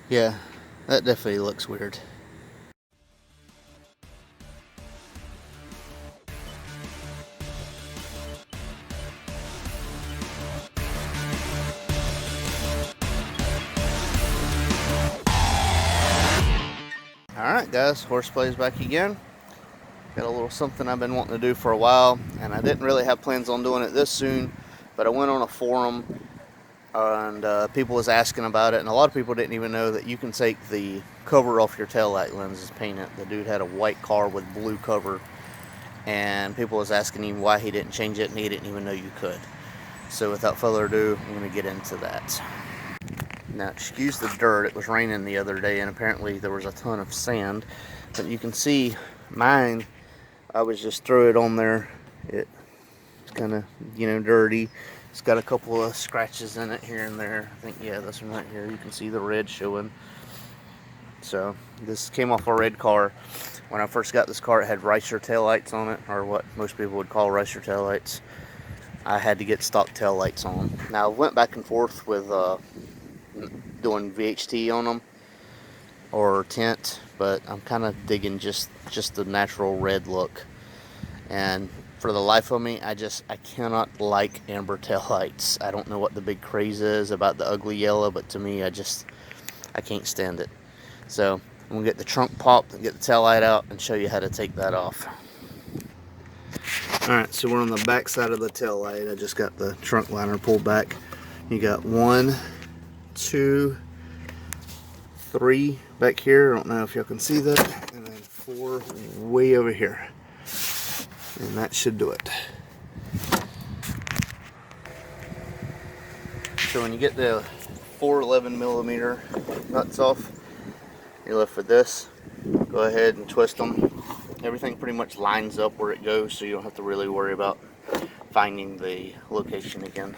Yeah, that definitely looks weird. Alright guys, Horseplay's back again. Got a little something I've been wanting to do for a while, and I didn't really have plans on doing it this soon, but I went on a forum and people was asking about it, and a lot of people didn't even know that you can take the cover off your taillight lenses, paint it. The dude had a white car with blue cover, and people was asking him why he didn't change it, and he didn't even know you could. So without further ado, I'm going to get into that. Now, excuse the dirt, it was raining the other day, and apparently there was a ton of sand, but you can see mine, I was just throw it on there. It's kind of, dirty. It's got a couple of scratches in it here and there. I think, yeah, this one right here, you can see the red showing. So this came off a red car. When I first got this car, it had ricer taillights on it, or what most people would call ricer taillights. I had to get stock taillights on. Now I went back and forth with doing VHT on them or tint, but I'm kind of digging just the natural red look. And for the life of me, I cannot like amber taillights. I don't know what the big craze is about the ugly yellow, but to me, I can't stand it. So I'm gonna get the trunk popped and get the taillight out and show you how to take that off. Alright, so we're on the back side of the taillight. I just got the trunk liner pulled back. You got 1, 2, 3 back here. I don't know if y'all can see that. And then 4 way over here. And that should do it. So when you get the 411mm nuts off, you're left with this. Go ahead and twist them. Everything pretty much lines up where it goes, so you don't have to really worry about finding the location again.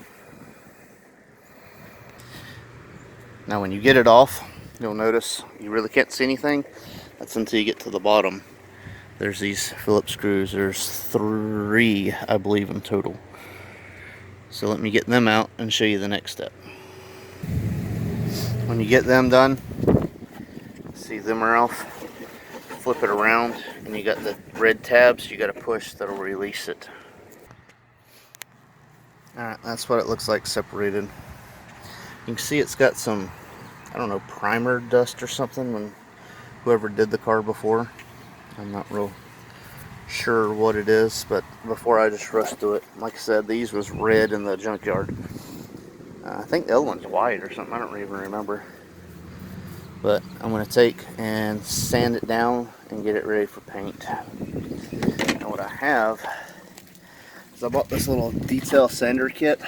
Now when you get it off, you'll notice you really can't see anything. That's until you get to the bottom. There's these Phillips screws. There's 3, I believe, in total. So let me get them out and show you the next step. When you get them done, see them are off, flip it around, and you got the red tabs you got to push that'll release it. Alright, that's what it looks like separated. You can see it's got some, I don't know, primer dust or something when whoever did the car before. I'm not real sure what it is, but before I just rushed to it. Like I said, these was red in the junkyard. I think the other one's white or something, I don't even remember. But I'm going to take and sand it down and get it ready for paint. And what I have is I bought this little detail sander kit,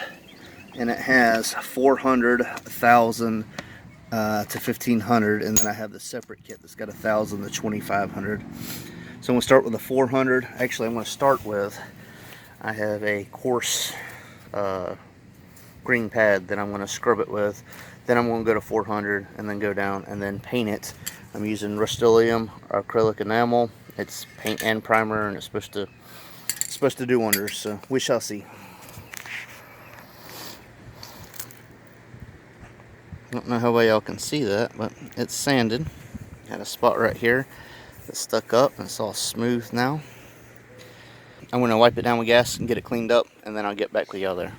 and it has 400, 1,000 to 1,500, and then I have the separate kit that's got 1,000 to 2,500. So I'm going to start with the 400. Actually, I'm going to start with, I have a coarse green pad that I'm going to scrub it with. Then I'm going to go to 400 and then go down and then paint it. I'm using Rust-Oleum acrylic enamel. It's paint and primer, and it's supposed to do wonders. So we shall see. I don't know how well y'all can see that, but it's sanded. Got a spot right here that's stuck up, and it's all smooth now. I'm going to wipe it down with gas and get it cleaned up, and then I'll get back with y'all there.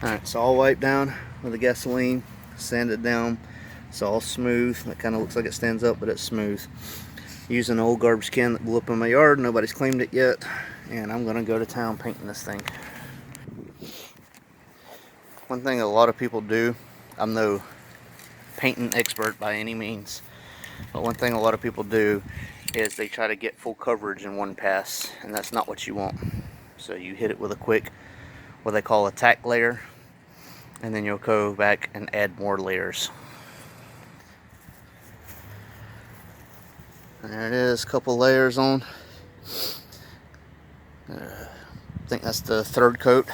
Alright, so I'll wipe down with the gasoline, sand it down. It's all smooth. It kind of looks like it stands up, but it's smooth. Using an old garbage can that blew up in my yard. Nobody's claimed it yet. And I'm going to go to town painting this thing. One thing a lot of people do, I'm no painting expert by any means, but one thing a lot of people do is they try to get full coverage in one pass, and that's not what you want. So you hit it with a quick, what they call a tack layer, and then you'll go back and add more layers. There it is, a couple layers on. I think that's the 3rd coat.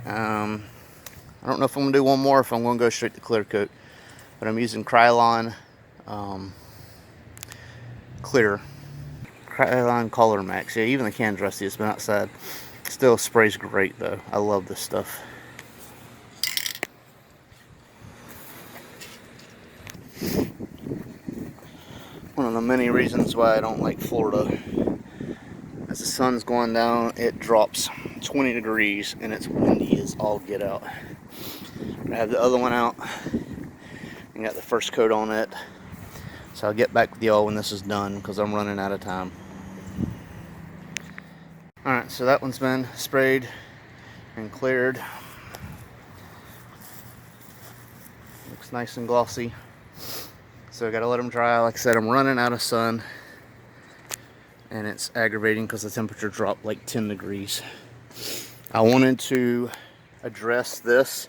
I don't know if I'm going to do one more, if I'm going to go straight to clear coat, but I'm using Krylon clear. Krylon Color Max. Yeah, even the can's rusty, it's been outside. Still sprays great though. I love this stuff. One of the many reasons why I don't like Florida. As the sun's going down, it drops 20 degrees and it's windy as all get out. I have the other one out and got the first coat on it. So I'll get back with y'all when this is done because I'm running out of time. Alright, so that one's been sprayed and cleared. Looks nice and glossy. So I gotta let them dry. Like I said, I'm running out of sun. And it's aggravating because the temperature dropped like 10 degrees. I wanted to address this,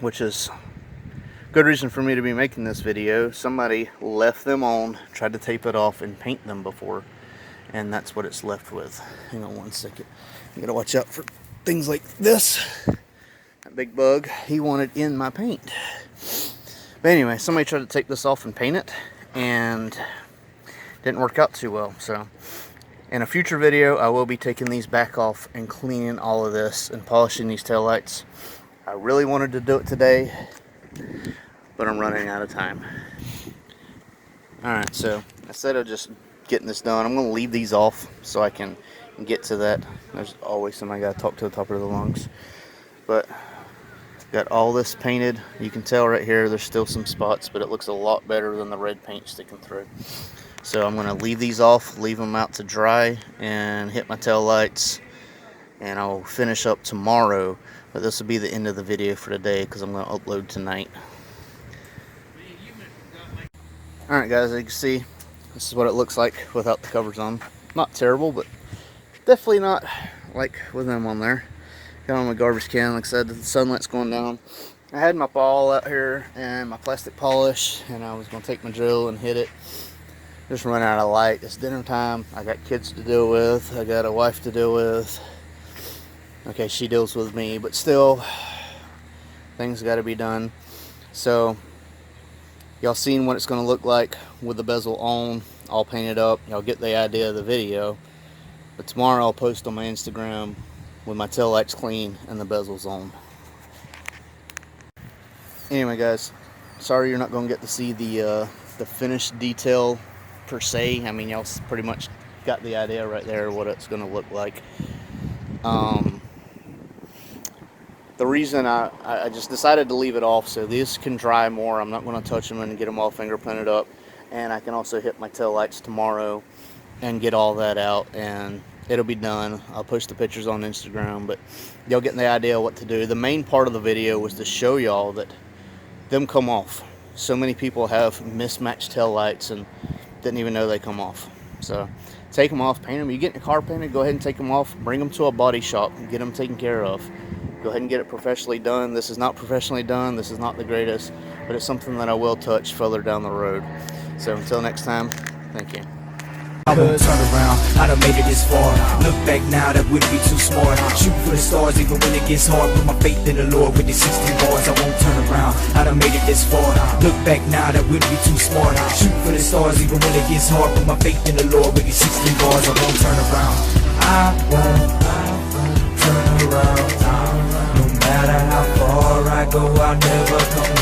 which is good reason for me to be making this video. Somebody left them on, tried to tape it off and paint them before, and that's what it's left with. Hang on one second. You gotta watch out for things like this. That big bug, he wanted in my paint. But anyway, somebody tried to take this off and paint it, and didn't work out too well. So in a future video, I will be taking these back off and cleaning all of this and polishing these taillights. I really wanted to do it today, but I'm running out of time. Alright, so instead of just getting this done, I'm going to leave these off so I can get to that. There's always somebody I got to talk to the top of the lungs. But got all this painted. You can tell right here there's still some spots, but it looks a lot better than the red paint sticking through. So I'm going to leave these off, leave them out to dry, and hit my tail lights, and I'll finish up tomorrow. But this will be the end of the video for today because I'm going to upload tonight. Alright guys, as you can see, this is what it looks like without the covers on. Not terrible, but definitely not like with them on there. Got on my garbage can, like I said, the sunlight's going down. I had my ball out here and my plastic polish, and I was going to take my drill and hit it. Just run out of light. It's dinner time. I got kids to deal with. I got a wife to deal with. Okay, she deals with me, but still, things got to be done. So, y'all seen what it's going to look like with the bezel on, all painted up. Y'all get the idea of the video. But tomorrow I'll post on my Instagram with my tail lights clean and the bezels on. Anyway, guys, sorry you're not going to get to see the finished detail per se. I mean, y'all pretty much got the idea right there what it's going to look like. The reason I just decided to leave it off so these can dry more. I'm not going to touch them and get them all fingerprinted up, and I can also hit my tail lights tomorrow and get all that out, and it'll be done. I'll post the pictures on Instagram, but y'all getting the idea of what to do. The main part of the video was to show y'all that them come off. So many people have mismatched tail lights and didn't even know they come off. So take them off, paint them. You get in your car painted, go ahead and take them off, bring them to a body shop and get them taken care of. Go ahead and get it professionally done. This is not professionally done. This is not the greatest, but it's something that I will touch further down the road. So until next time, thank you. I won't turn around, I done made it this far. Look back now, that wouldn't be too smart. Shoot for the stars even when it gets hard. Put my faith in the Lord with these 16 bars. I won't turn around, I done made it this far. Look back now, that wouldn't be too smart. Shoot for the stars even when it gets hard. Put my faith in the Lord with these 16 bars. I won't turn around, I won't turn around. No matter how far I go, I'll never come back.